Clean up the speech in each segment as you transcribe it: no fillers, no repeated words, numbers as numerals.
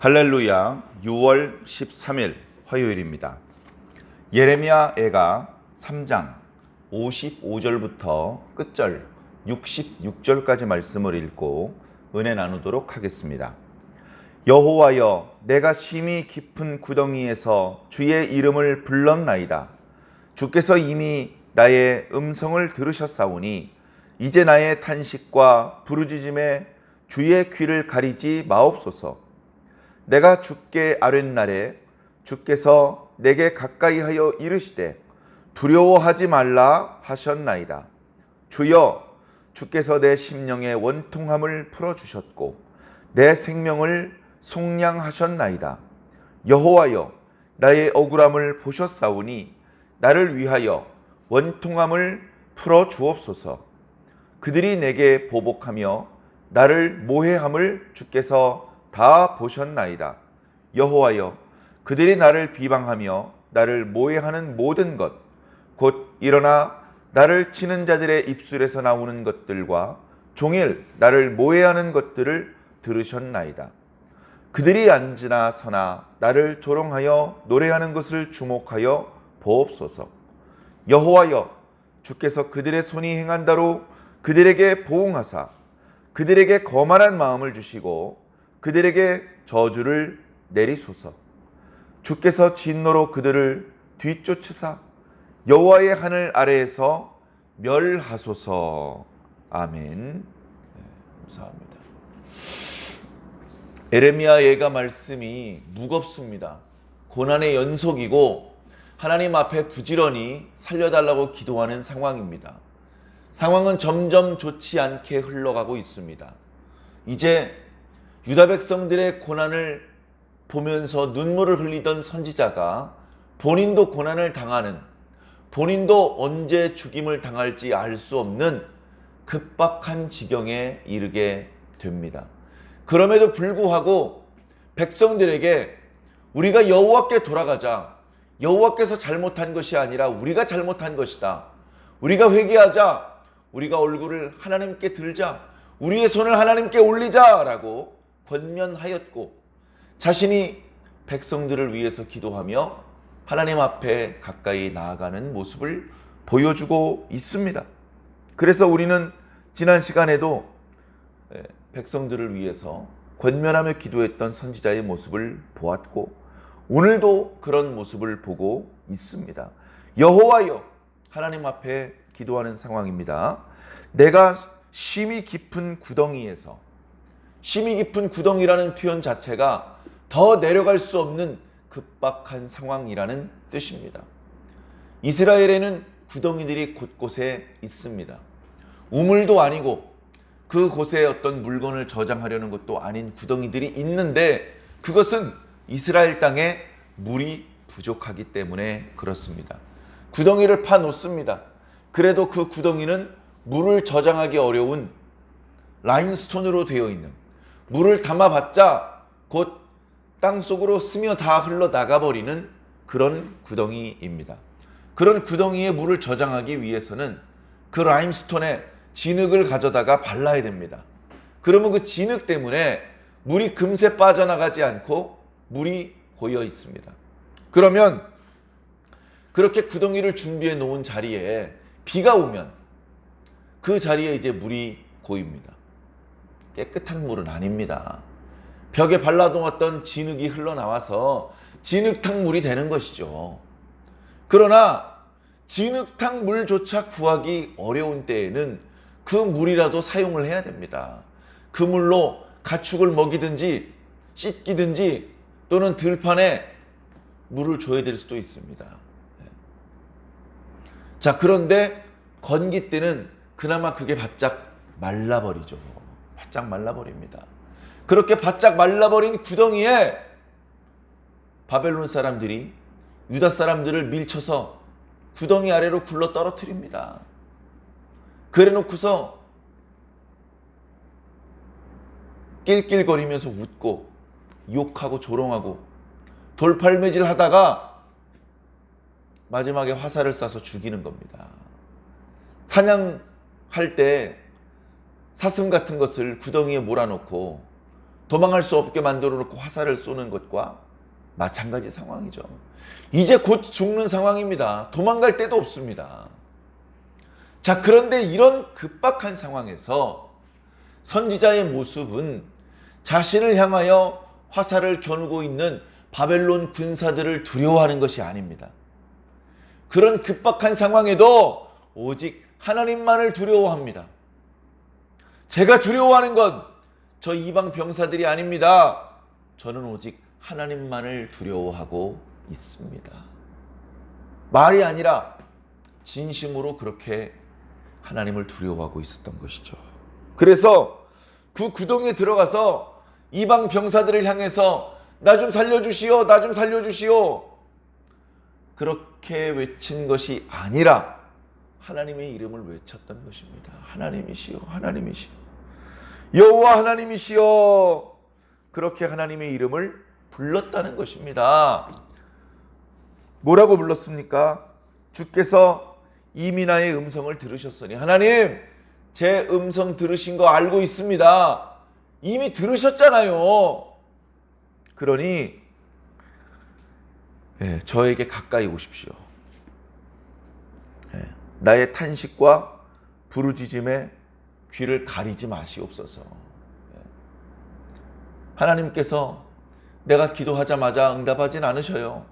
할렐루야. 6월 13일 화요일입니다. 예레미야애가 3장 55절부터 끝절 66절까지 말씀을 읽고 은혜 나누도록 하겠습니다. 여호와여, 내가 심히 깊은 구덩이에서 주의 이름을 불렀나이다. 주께서 이미 나의 음성을 들으셨사오니 이제 나의 탄식과 부르짖음에 주의 귀를 가리지 마옵소서. 내가 주께 아뢰날에 주께서 내게 가까이하여 이르시되 두려워하지 말라 하셨나이다. 주여, 주께서 내 심령의 원통함을 풀어주셨고 내 생명을 속량하셨나이다. 여호와여, 나의 억울함을 보셨사오니 나를 위하여 원통함을 풀어주옵소서. 그들이 내게 보복하며 나를 모해함을 주께서 다 보셨나이다. 여호와여, 그들이 나를 비방하며 나를 모해하는 모든 것, 곧 일어나 나를 치는 자들의 입술에서 나오는 것들과 종일 나를 모해하는 것들을 들으셨나이다. 그들이 앉으나 서나 나를 조롱하여 노래하는 것을 주목하여 보옵소서. 여호와여, 주께서 그들의 손이 행한다로 그들에게 보응하사 그들에게 거만한 마음을 주시고 그들에게 저주를 내리소서. 주께서 진노로 그들을 뒤쫓으사 여호와의 하늘 아래에서 멸하소서. 아멘. 감사합니다. 예레미야애가 말씀이 무겁습니다. 고난의 연속이고 하나님 앞에 부지런히 살려달라고 기도하는 상황입니다. 상황은 점점 좋지 않게 흘러가고 있습니다. 이제 유다 백성들의 고난을 보면서 눈물을 흘리던 선지자가 본인도 고난을 당하는, 본인도 언제 죽임을 당할지 알 수 없는 급박한 지경에 이르게 됩니다. 그럼에도 불구하고 백성들에게 우리가 여호와께 돌아가자, 여호와께서 잘못한 것이 아니라 우리가 잘못한 것이다, 우리가 회개하자, 우리가 얼굴을 하나님께 들자, 우리의 손을 하나님께 올리자라고 권면하였고 자신이 백성들을 위해서 기도하며 하나님 앞에 가까이 나아가는 모습을 보여주고 있습니다. 그래서 우리는 지난 시간에도 백성들을 위해서 권면하며 기도했던 선지자의 모습을 보았고 오늘도 그런 모습을 보고 있습니다. 여호와여, 하나님 앞에 기도하는 상황입니다. 내가 심히 깊은 구덩이에서, 심히 깊은 구덩이라는 표현 자체가 더 내려갈 수 없는 급박한 상황이라는 뜻입니다. 이스라엘에는 구덩이들이 곳곳에 있습니다. 우물도 아니고 그곳에 어떤 물건을 저장하려는 것도 아닌 구덩이들이 있는데 그것은 이스라엘 땅에 물이 부족하기 때문에 그렇습니다. 구덩이를 파 놓습니다. 그래도 그 구덩이는 물을 저장하기 어려운 라임스톤으로 되어 있는, 물을 담아봤자 곧 땅속으로 스며 다 흘러나가버리는 그런 구덩이입니다. 그런 구덩이에 물을 저장하기 위해서는 그 라임스톤에 진흙을 가져다가 발라야 됩니다. 그러면 그 진흙 때문에 물이 금세 빠져나가지 않고 물이 고여 있습니다. 그러면 그렇게 구덩이를 준비해 놓은 자리에 비가 오면 그 자리에 이제 물이 고입니다. 깨끗한 물은 아닙니다. 벽에 발라놓았던 진흙이 흘러나와서 진흙탕 물이 되는 것이죠. 그러나 진흙탕 물조차 구하기 어려운 때에는 그 물이라도 사용을 해야 됩니다. 그 물로 가축을 먹이든지 씻기든지 또는 들판에 물을 줘야 될 수도 있습니다. 자, 그런데 건기 때는 그나마 그게 바짝 말라버리죠. 바짝 말라버립니다. 그렇게 바짝 말라버린 구덩이에 바벨론 사람들이 유다 사람들을 밀쳐서 구덩이 아래로 굴러 떨어뜨립니다. 그래 놓고서 낄낄거리면서 웃고 욕하고 조롱하고 돌팔매질 하다가 마지막에 화살을 쏴서 죽이는 겁니다. 사냥할 때 사슴 같은 것을 구덩이에 몰아놓고 도망할 수 없게 만들어 놓고 화살을 쏘는 것과 마찬가지 상황이죠. 이제 곧 죽는 상황입니다. 도망갈 데도 없습니다. 자, 그런데 이런 급박한 상황에서 선지자의 모습은 자신을 향하여 화살을 겨누고 있는 바벨론 군사들을 두려워하는 것이 아닙니다. 그런 급박한 상황에도 오직 하나님만을 두려워합니다. 제가 두려워하는 건 저 이방 병사들이 아닙니다. 저는 오직 하나님만을 두려워하고 있습니다. 말이 아니라 진심으로 그렇게 하나님을 두려워하고 있었던 것이죠. 그래서 그 구덩이에 들어가서 이방 병사들을 향해서 나 좀 살려주시오, 나 좀 살려주시오, 그렇게 외친 것이 아니라 하나님의 이름을 외쳤던 것입니다. 하나님이시여, 하나님이시여, 여호와 하나님이시여, 그렇게 하나님의 이름을 불렀다는 것입니다. 뭐라고 불렀습니까? 주께서 이미나의 음성을 들으셨으니, 하나님 제 음성 들으신 거 알고 있습니다. 이미 들으셨잖아요. 그러니 저에게 가까이 오십시오. 나의 탄식과 부르짖음에 귀를 가리지 마시옵소서. 하나님께서 내가 기도하자마자 응답하진 않으셔요.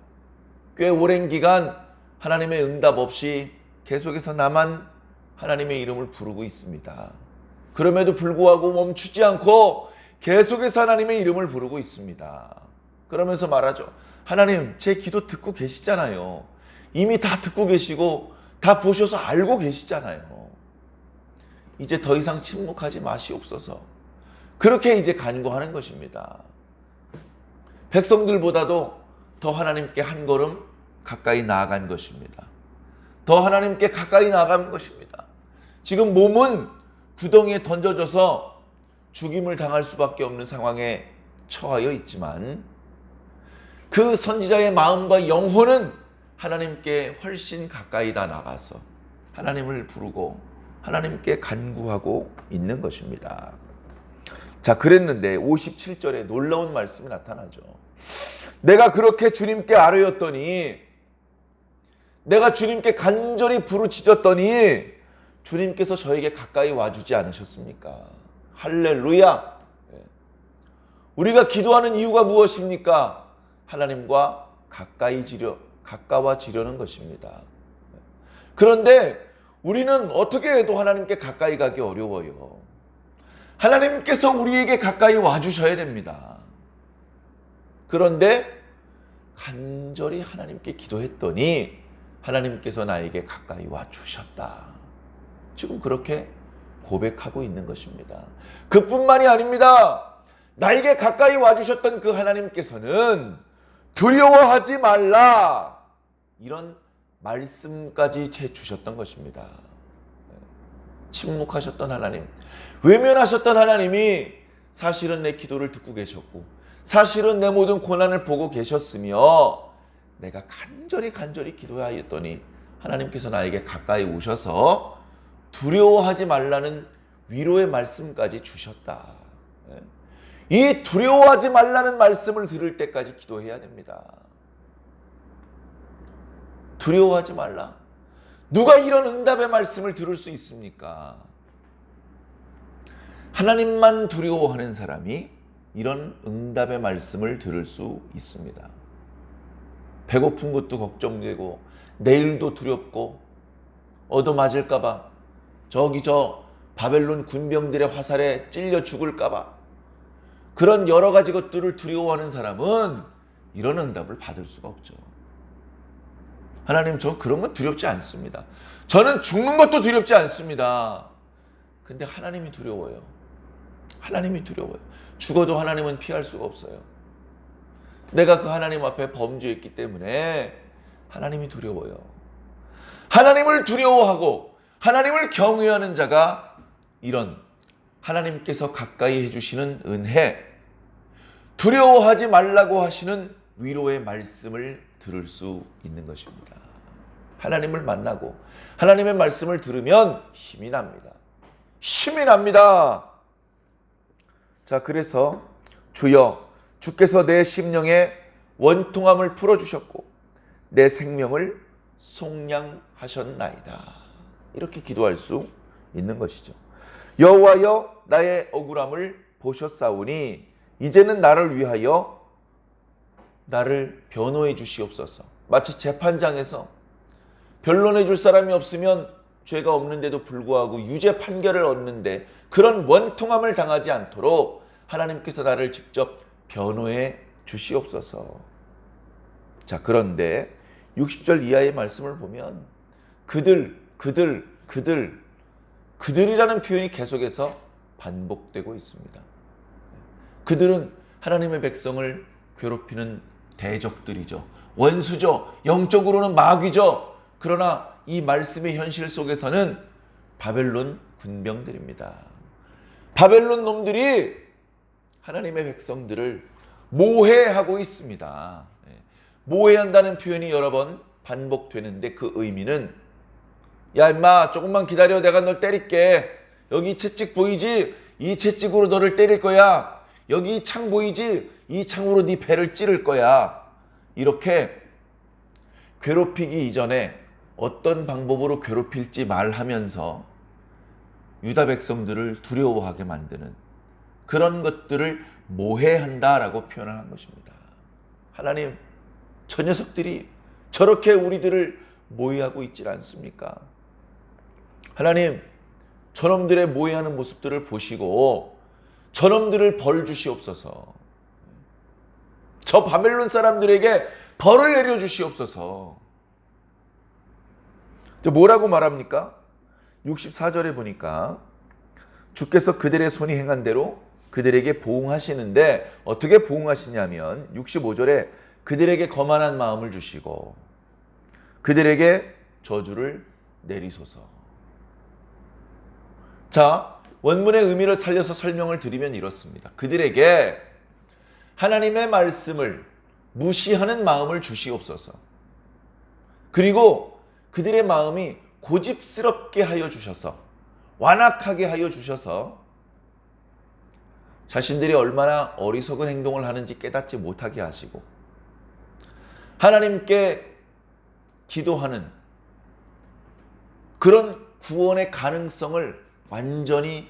꽤 오랜 기간 하나님의 응답 없이 계속해서 나만 하나님의 이름을 부르고 있습니다. 그럼에도 불구하고 멈추지 않고 계속해서 하나님의 이름을 부르고 있습니다. 그러면서 말하죠. 하나님, 제 기도 듣고 계시잖아요. 이미 다 듣고 계시고 다 보셔서 알고 계시잖아요. 이제 더 이상 침묵하지 마시옵소서. 그렇게 이제 간구하는 것입니다. 백성들보다도 더 하나님께 한 걸음 가까이 나아간 것입니다. 더 하나님께 가까이 나아간 것입니다. 지금 몸은 구덩이에 던져져서 죽임을 당할 수밖에 없는 상황에 처하여 있지만 그 선지자의 마음과 영혼은 하나님께 훨씬 가까이 다 나가서 하나님을 부르고 하나님께 간구하고 있는 것입니다. 자, 그랬는데 57절에 놀라운 말씀이 나타나죠. 내가 그렇게 주님께 아뢰었더니, 내가 주님께 간절히 부르짖었더니 주님께서 저에게 가까이 와주지 않으셨습니까? 할렐루야. 우리가 기도하는 이유가 무엇입니까? 하나님과 가까워지려는 것입니다. 그런데 우리는 어떻게 해도 하나님께 가까이 가기 어려워요. 하나님께서 우리에게 가까이 와주셔야 됩니다. 그런데 간절히 하나님께 기도했더니 하나님께서 나에게 가까이 와주셨다. 지금 그렇게 고백하고 있는 것입니다. 그뿐만이 아닙니다. 나에게 가까이 와주셨던 그 하나님께서는 두려워하지 말라, 이런 말씀까지 해주셨던 것입니다. 침묵하셨던 하나님, 외면하셨던 하나님이 사실은 내 기도를 듣고 계셨고 사실은 내 모든 고난을 보고 계셨으며 내가 간절히 기도하였더니 하나님께서 나에게 가까이 오셔서 두려워하지 말라는 위로의 말씀까지 주셨다. 이 두려워하지 말라는 말씀을 들을 때까지 기도해야 됩니다. 두려워하지 말라. 누가 이런 응답의 말씀을 들을 수 있습니까? 하나님만 두려워하는 사람이 이런 응답의 말씀을 들을 수 있습니다. 배고픈 것도 걱정되고 내일도 두렵고 얻어맞을까봐, 저기 저 바벨론 군병들의 화살에 찔려 죽을까봐, 그런 여러 가지 것들을 두려워하는 사람은 이런 응답을 받을 수가 없죠. 하나님, 저 그런 건 두렵지 않습니다. 저는 죽는 것도 두렵지 않습니다. 근데 하나님이 두려워요. 하나님이 두려워요. 죽어도 하나님은 피할 수가 없어요. 내가 그 하나님 앞에 범죄했기 때문에 하나님이 두려워요. 하나님을 두려워하고 하나님을 경외하는 자가 이런 하나님께서 가까이 해주시는 은혜, 두려워하지 말라고 하시는 위로의 말씀을 들을 수 있는 것입니다. 하나님을 만나고 하나님의 말씀을 들으면 힘이 납니다. 힘이 납니다. 자, 그래서 주여, 주께서 내 심령의 원통함을 풀어주셨고 내 생명을 속량하셨나이다. 이렇게 기도할 수 있는 것이죠. 여호와여, 나의 억울함을 보셨사오니 이제는 나를 위하여 나를 변호해 주시옵소서. 마치 재판장에서 변론해 줄 사람이 없으면 죄가 없는데도 불구하고 유죄 판결을 얻는데 그런 원통함을 당하지 않도록 하나님께서 나를 직접 변호해 주시옵소서. 자, 그런데 60절 이하의 말씀을 보면 그들이라는 표현이 계속해서 반복되고 있습니다. 그들은 하나님의 백성을 괴롭히는 대적들이죠. 원수죠. 영적으로는 마귀죠. 그러나 이 말씀의 현실 속에서는 바벨론 군병들입니다. 바벨론 놈들이 하나님의 백성들을 모해하고 있습니다. 모해한다는 표현이 여러 번 반복되는데 그 의미는 야 임마 조금만 기다려, 내가 널 때릴게. 여기 채찍 보이지? 이 채찍으로 너를 때릴 거야. 여기 창 보이지? 이 창으로 네 배를 찌를 거야. 이렇게 괴롭히기 이전에 어떤 방법으로 괴롭힐지 말하면서 유다 백성들을 두려워하게 만드는 그런 것들을 모해한다라고 표현한 것입니다. 하나님, 저 녀석들이 저렇게 우리들을 모해하고 있지 않습니까? 하나님, 저놈들의 모해하는 모습들을 보시고 저놈들을 벌 주시옵소서. 저 바벨론 사람들에게 벌을 내려 주시옵소서. 뭐라고 말합니까? 64절에 보니까 주께서 그들의 손이 행한 대로 그들에게 보응하시는데 어떻게 보응하시냐면 65절에 그들에게 거만한 마음을 주시고 그들에게 저주를 내리소서. 자, 원문의 의미를 살려서 설명을 드리면 이렇습니다. 그들에게 하나님의 말씀을 무시하는 마음을 주시옵소서. 그리고 그들의 마음이 고집스럽게 하여 주셔서, 완악하게 하여 주셔서 자신들이 얼마나 어리석은 행동을 하는지 깨닫지 못하게 하시고 하나님께 기도하는 그런 구원의 가능성을 완전히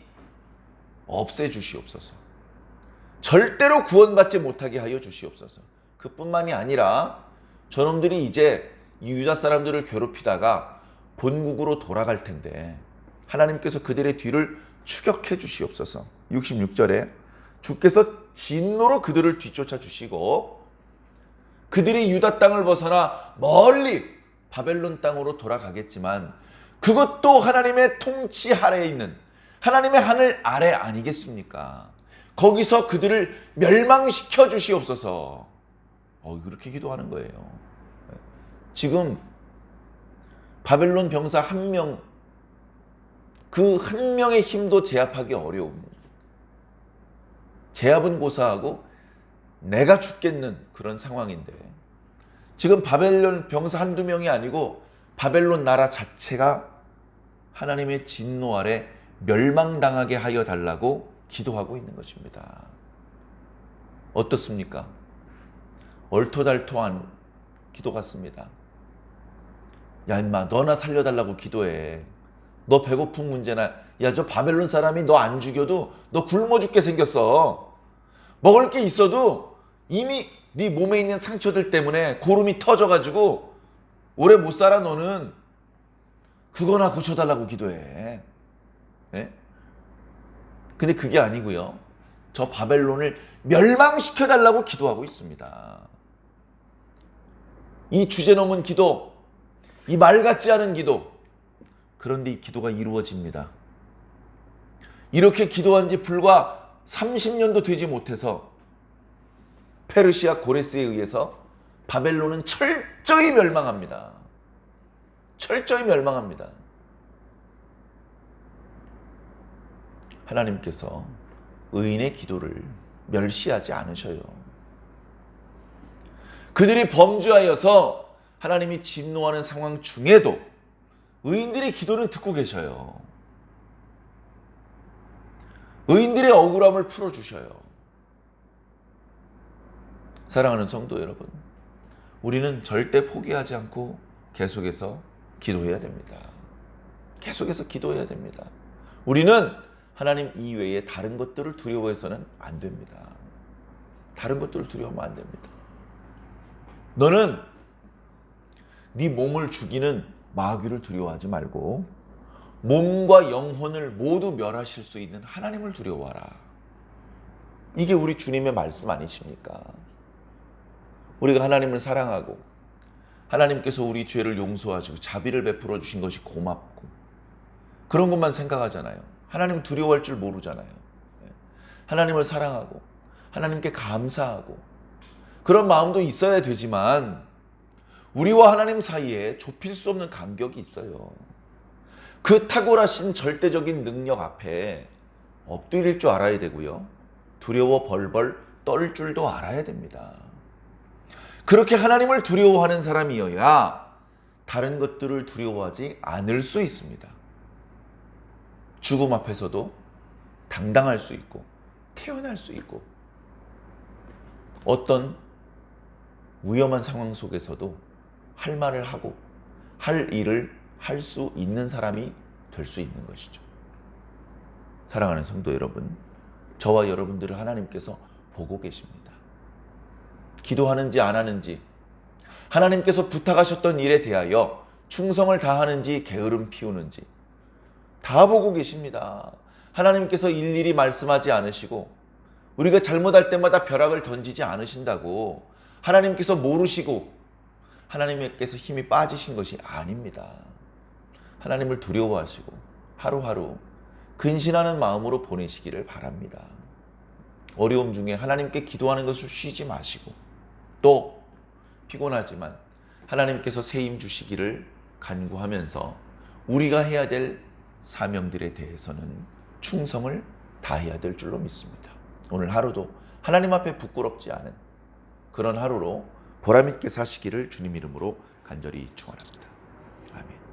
없애주시옵소서. 절대로 구원받지 못하게 하여 주시옵소서. 그뿐만이 아니라 저놈들이 이제 이 유다 사람들을 괴롭히다가 본국으로 돌아갈 텐데 하나님께서 그들의 뒤를 추격해 주시옵소서. 66절에 주께서 진노로 그들을 뒤쫓아 주시고 그들이 유다 땅을 벗어나 멀리 바벨론 땅으로 돌아가겠지만 그것도 하나님의 통치 아래에 있는 하나님의 하늘 아래 아니겠습니까? 거기서 그들을 멸망시켜 주시옵소서. 그렇게 기도하는 거예요. 지금 바벨론 병사 한 명, 그 한 명의 힘도 제압하기 어려운, 제압은 고사하고 내가 죽겠는 그런 상황인데 지금 바벨론 병사 한두 명이 아니고 바벨론 나라 자체가 하나님의 진노 아래 멸망당하게 하여 달라고 기도하고 있는 것입니다. 어떻습니까? 얼토달토한 기도 같습니다. 야 임마, 너나 살려달라고 기도해. 너 배고픈 문제나, 야 저 바벨론 사람이 너 안 죽여도 너 굶어 죽게 생겼어. 먹을 게 있어도 이미 네 몸에 있는 상처들 때문에 고름이 터져가지고 오래 못 살아. 너는 그거나 고쳐달라고 기도해. 네? 근데 그게 아니고요. 저 바벨론을 멸망시켜달라고 기도하고 있습니다. 이 주제 넘은 기도, 이 말 같지 않은 기도, 그런데 이 기도가 이루어집니다. 이렇게 기도한 지 불과 30년도 되지 못해서 페르시아 고레스에 의해서 바벨론은 철저히 멸망합니다. 철저히 멸망합니다. 하나님께서 의인의 기도를 멸시하지 않으셔요. 그들이 범죄하여서 하나님이 진노하는 상황 중에도 의인들의 기도는 듣고 계셔요. 의인들의 억울함을 풀어주셔요. 사랑하는 성도 여러분, 우리는 절대 포기하지 않고 계속해서 기도해야 됩니다. 계속해서 기도해야 됩니다. 우리는 하나님 이외에 다른 것들을 두려워해서는 안 됩니다. 다른 것들을 두려워하면 안 됩니다. 너는 네 몸을 죽이는 마귀를 두려워하지 말고 몸과 영혼을 모두 멸하실 수 있는 하나님을 두려워하라. 이게 우리 주님의 말씀 아니십니까? 우리가 하나님을 사랑하고 하나님께서 우리 죄를 용서하시고 자비를 베풀어 주신 것이 고맙고 그런 것만 생각하잖아요. 하나님 두려워할 줄 모르잖아요. 하나님을 사랑하고 하나님께 감사하고 그런 마음도 있어야 되지만 우리와 하나님 사이에 좁힐 수 없는 간격이 있어요. 그 탁월하신 절대적인 능력 앞에 엎드릴 줄 알아야 되고요. 두려워 벌벌 떨 줄도 알아야 됩니다. 그렇게 하나님을 두려워하는 사람이어야 다른 것들을 두려워하지 않을 수 있습니다. 죽음 앞에서도 당당할 수 있고 태어날 수 있고 어떤 위험한 상황 속에서도 할 말을 하고 할 일을 할 수 있는 사람이 될 수 있는 것이죠. 사랑하는 성도 여러분, 저와 여러분들을 하나님께서 보고 계십니다. 기도하는지 안 하는지, 하나님께서 부탁하셨던 일에 대하여 충성을 다하는지 게으름 피우는지 다 보고 계십니다. 하나님께서 일일이 말씀하지 않으시고 우리가 잘못할 때마다 벼락을 던지지 않으신다고 하나님께서 모르시고 하나님께서 힘이 빠지신 것이 아닙니다. 하나님을 두려워하시고 하루하루 근신하는 마음으로 보내시기를 바랍니다. 어려움 중에 하나님께 기도하는 것을 쉬지 마시고 또 피곤하지만 하나님께서 새 힘 주시기를 간구하면서 우리가 해야 될 사명들에 대해서는 충성을 다해야 될 줄로 믿습니다. 오늘 하루도 하나님 앞에 부끄럽지 않은 그런 하루로 보람있게 사시기를 주님 이름으로 간절히 축원합니다.